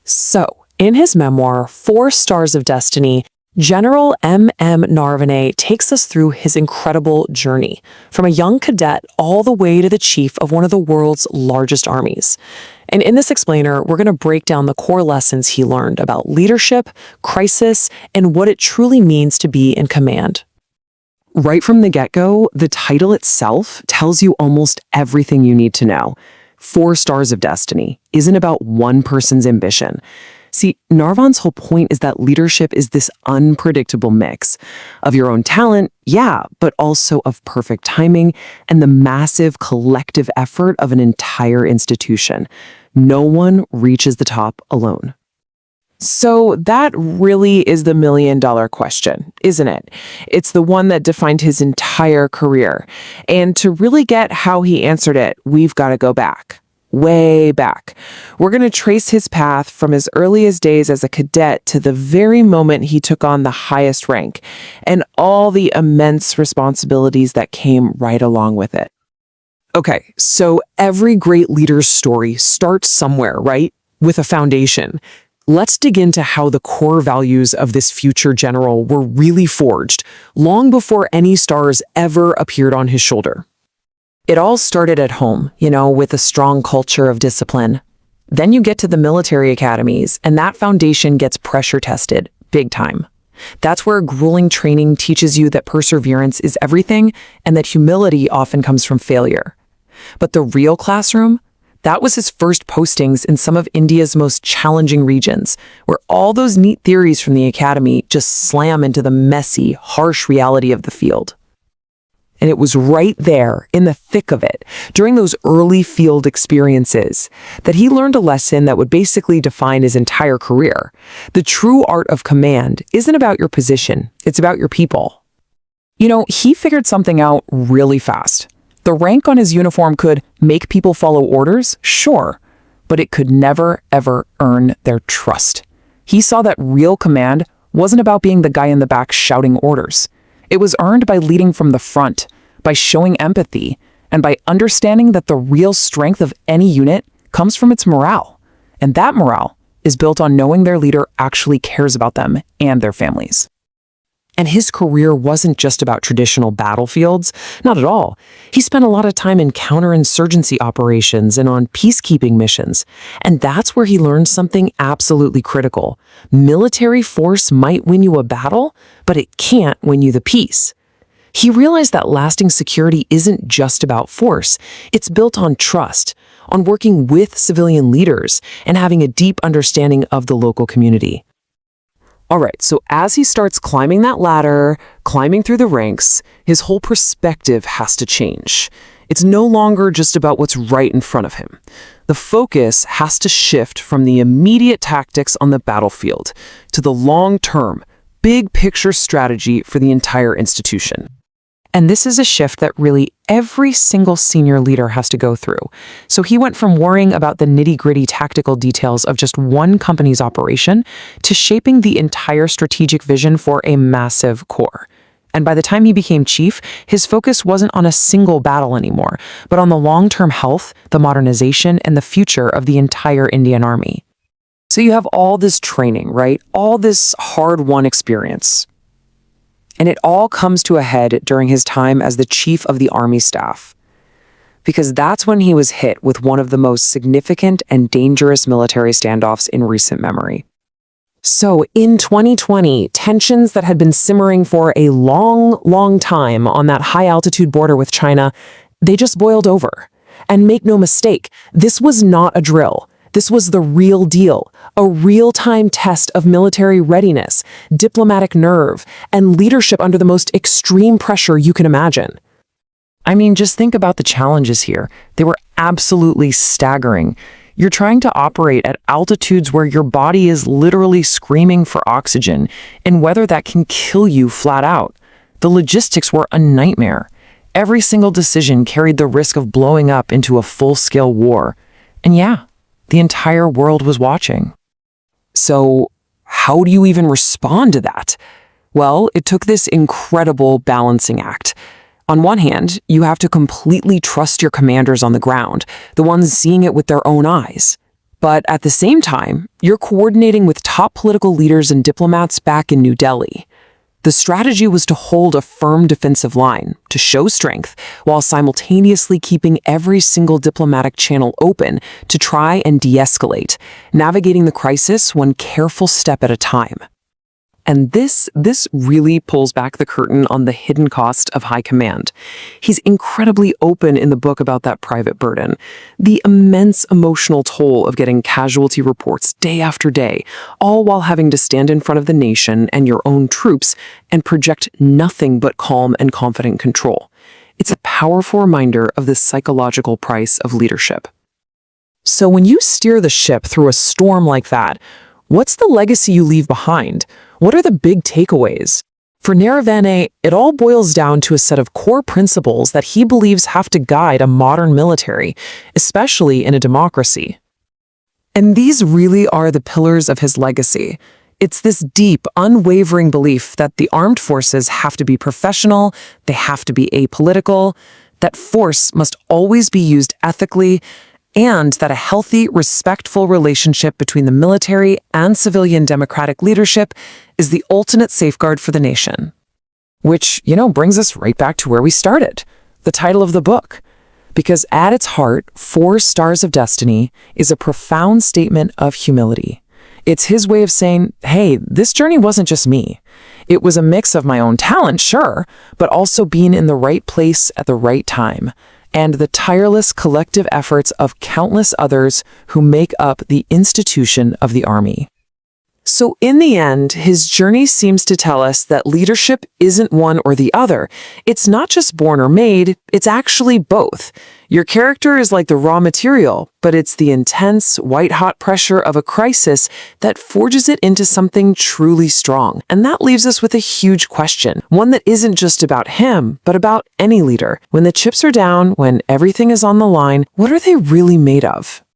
So, in his memoir, 4 Stars of Destiny, General MM Naravane takes us through his incredible journey, from a young cadet all the way to the chief of one of the world's largest armies. And in this explainer, we're going to break down the core lessons he learned about leadership, crisis, and what it truly means to be in command. Right from the get-go, the title itself tells you almost everything you need to know. 4 Stars of Destiny isn't about one person's ambition. See, Narvan's whole point is that leadership is this unpredictable mix of your own talent, yeah, but also of perfect timing and the massive collective effort of an entire institution. No one reaches the top alone. So that really is the million-dollar question, isn't it? It's the one that defined his entire career. And to really get how he answered it, we've got to go back. Way back. We're going to trace his path from his earliest days as a cadet to the very moment he took on the highest rank, and all the immense responsibilities that came right along with it. Okay, so every great leader's story starts somewhere, right? With a foundation. Let's dig into how the core values of this future general were really forged, long before any stars ever appeared on his shoulder. It all started at home, with a strong culture of discipline. Then you get to the military academies, and that foundation gets pressure tested, big time. That's where grueling training teaches you that perseverance is everything and that humility often comes from failure. But the real classroom? That was his first postings in some of India's most challenging regions, where all those neat theories from the academy just slam into the messy, harsh reality of the field. And it was right there, in the thick of it, during those early field experiences, that he learned a lesson that would basically define his entire career. The true art of command isn't about your position, it's about your people. He figured something out really fast. The rank on his uniform could make people follow orders, sure, but it could never, ever earn their trust. He saw that real command wasn't about being the guy in the back shouting orders. It was earned by leading from the front, by showing empathy, and by understanding that the real strength of any unit comes from its morale. And that morale is built on knowing their leader actually cares about them and their families. And his career wasn't just about traditional battlefields, not at all. He spent a lot of time in counterinsurgency operations and on peacekeeping missions. And that's where he learned something absolutely critical. Military force might win you a battle, but it can't win you the peace. He realized that lasting security isn't just about force. It's built on trust, on working with civilian leaders, and having a deep understanding of the local community. All right, so as he starts climbing that ladder, climbing through the ranks, his whole perspective has to change. It's no longer just about what's right in front of him. The focus has to shift from the immediate tactics on the battlefield to the long-term, big-picture strategy for the entire institution. And this is a shift that really every single senior leader has to go through. So he went from worrying about the nitty-gritty tactical details of just one company's operation to shaping the entire strategic vision for a massive corps. And by the time he became chief, his focus wasn't on a single battle anymore, but on the long-term health, the modernization, and the future of the entire Indian Army. So you have all this training, right? All this hard-won experience. And it all comes to a head during his time as the chief of the army staff. Because that's when he was hit with one of the most significant and dangerous military standoffs in recent memory. So in 2020, tensions that had been simmering for a long time on that high-altitude border with China, they just boiled over. And make no mistake, this was not a drill. This was the real deal, a real-time test of military readiness, diplomatic nerve, and leadership under the most extreme pressure you can imagine. I mean, just think about the challenges here. They were absolutely staggering. You're trying to operate at altitudes where your body is literally screaming for oxygen, in weather that can kill you flat out. The logistics were a nightmare. Every single decision carried the risk of blowing up into a full-scale war. And yeah, the entire world was watching. So, how do you even respond to that? Well, it took this incredible balancing act. On one hand, you have to completely trust your commanders on the ground, the ones seeing it with their own eyes. But at the same time, you're coordinating with top political leaders and diplomats back in New Delhi. The strategy was to hold a firm defensive line, to show strength, while simultaneously keeping every single diplomatic channel open to try and de-escalate, navigating the crisis one careful step at a time. And this really pulls back the curtain on the hidden cost of high command. He's incredibly open in the book about that private burden, the immense emotional toll of getting casualty reports day after day, all while having to stand in front of the nation and your own troops and project nothing but calm and confident control. It's a powerful reminder of the psychological price of leadership. So when you steer the ship through a storm like that, what's the legacy you leave behind? What are the big takeaways? For Naravane, it all boils down to a set of core principles that he believes have to guide a modern military, especially in a democracy. And these really are the pillars of his legacy. It's this deep, unwavering belief that the armed forces have to be professional, they have to be apolitical, that force must always be used ethically, and that a healthy, respectful relationship between the military and civilian democratic leadership is the ultimate safeguard for the nation. Which, brings us right back to where we started, the title of the book. Because at its heart, 4 Stars of Destiny is a profound statement of humility. It's his way of saying, hey, this journey wasn't just me. It was a mix of my own talent, sure, but also being in the right place at the right time, and the tireless collective efforts of countless others who make up the institution of the Army. So in the end, his journey seems to tell us that leadership isn't one or the other. It's not just born or made, it's actually both. Your character is like the raw material, but it's the intense, white-hot pressure of a crisis that forges it into something truly strong. And that leaves us with a huge question, one that isn't just about him, but about any leader. When the chips are down, when everything is on the line, what are they really made of?